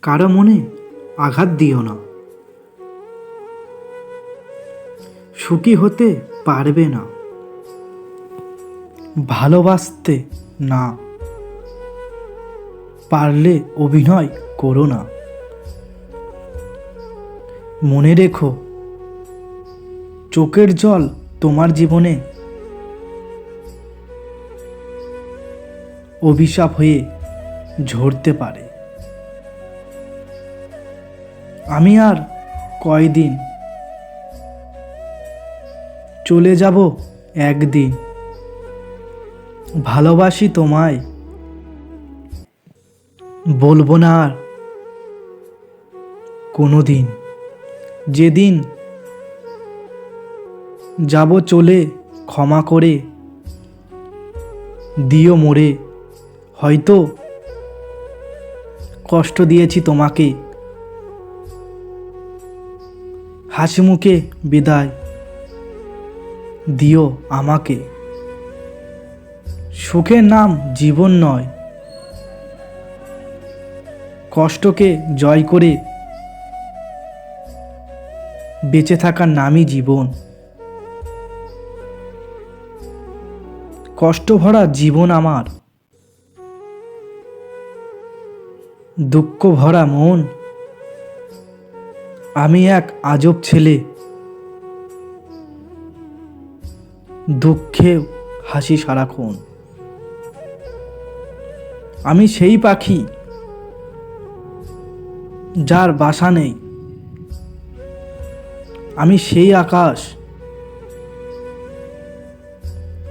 কারো মনে আঘাত দিও না। সুখী হতে পারবে না, ভালোবাসতে না পারলে অভিনয় করো না। মনে রেখো, চোখের জল তোমার জীবনে অভিশাপ হয়ে ঝরতে পারে। আমি আর কয়দিন, চলে যাব একদিন। ভালোবাসি তোমায় বলবো না আর কোনো দিন। যেদিন যাব চলে, ক্ষমা করে দিও মোরে। হয়তো কষ্ট দিয়েছি তোমাকে, হাসি মুখে বিদায় দিও আমাকে। সুখের নাম জীবন নয়, কষ্টকে জয় করে বেঁচে থাকার নামই জীবন। কষ্ট ভরা জীবন আমার, দুঃখ ভরা মন। আমি এক আজব ছেলে, দুঃখে হাসি সারাক্ষণ। আমি সেই পাখি যার বাসা নেই, আমি সেই আকাশ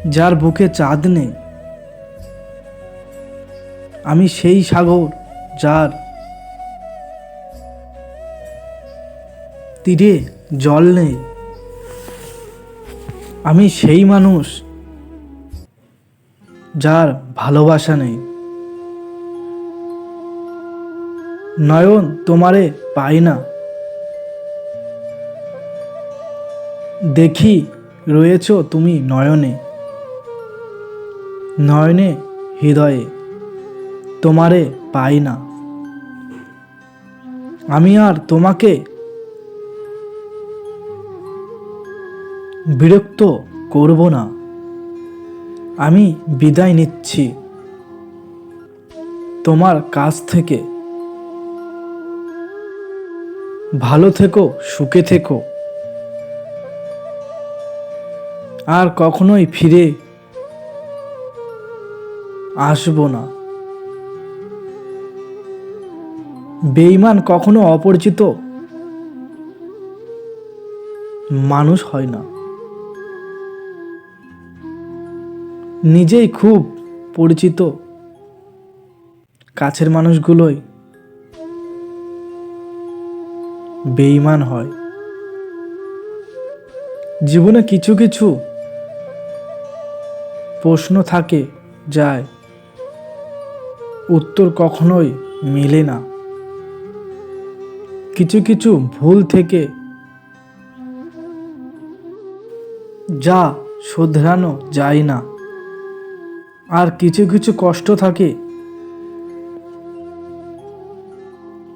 যার বুকে চাঁদ নেই, আমি সেই সাগর যার তীরে জল নেই। আমি সেই মানুষ যার ভালোবাসা নেই। নয়ন তোমারে পাই না, দেখি রয়েছ তুমি নয়নে। নয়নে হৃদয়ে তোমারে পাই না। আমি আর তোমাকে বিরক্ত করব না। আমি বিদায় নিচ্ছি তোমার কাছ থেকে। ভালো থেকো, সুখে থেকো। আর কখনোই ফিরে আসবো না। বেঈমান কখনো অপরিচিত মানুষ হয় না, নিজেই খুব পরিচিত কাছের মানুষগুলোই বেঈমান হয়। জীবনে কিছু কিছু প্রশ্ন থাকে যায়, উত্তর কখনোই মেলে না। কিছু কিছু ভুল থেকে যা শোধরানো যায় না। আর কিছু কিছু কষ্ট থাকে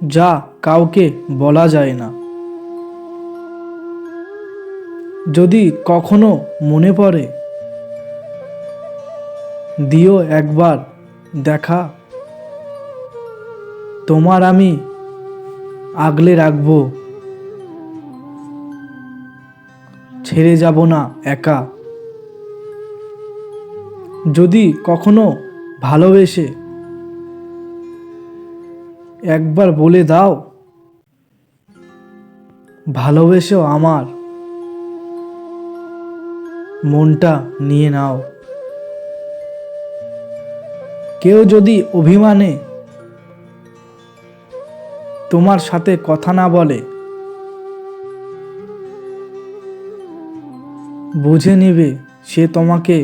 যা কাউকে বলা যায় না। যদি কখনো মনে পড়ে, দিও একবার দেখা। তোমার আমি আগলে রাখবো, ছেড়ে যাব না একা। যদি কখনো ভালোবেসে একবার বলে দাও, ভালোবেসেও আমার মনটা নিয়ে নাও। কেউ যদি অভিমানে তোমার সাথে কথা না বলে, বুঝে নেবে সে তোমাকে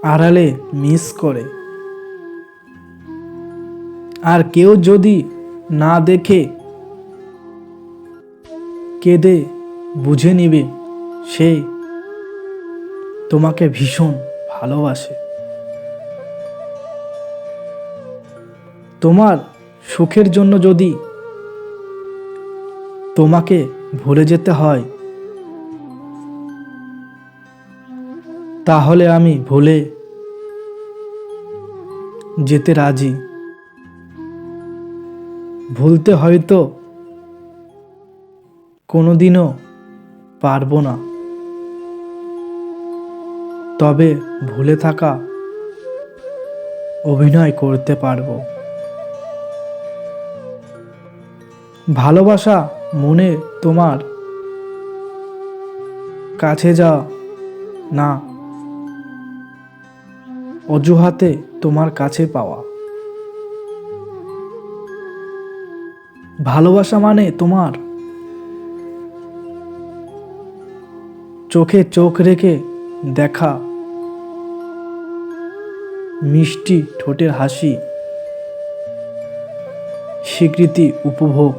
আড়ালে মিস করে। আর কেউ যদি না দেখে কেঁদে, বুঝে নিবে সে তোমাকে ভীষণ ভালোবাসে। তোমার সুখের জন্য যদি তোমাকে ভুলে যেতে হয়, তাহলে আমি ভুলে যেতে রাজি। ভুলতে হয়তো কোনোদিনও পারবো না, তবে ভুলে থাকা অভিনয় করতে পারবো। ভালোবাসা মনে তোমার কাছে যা না, অজুহাতে তোমার কাছে পাওয়া। ভালোবাসা মানে তোমার চোখে চোখ রেখে দেখা, মিষ্টি ঠোঁটের হাসি, স্বীকৃতি উপভোগ।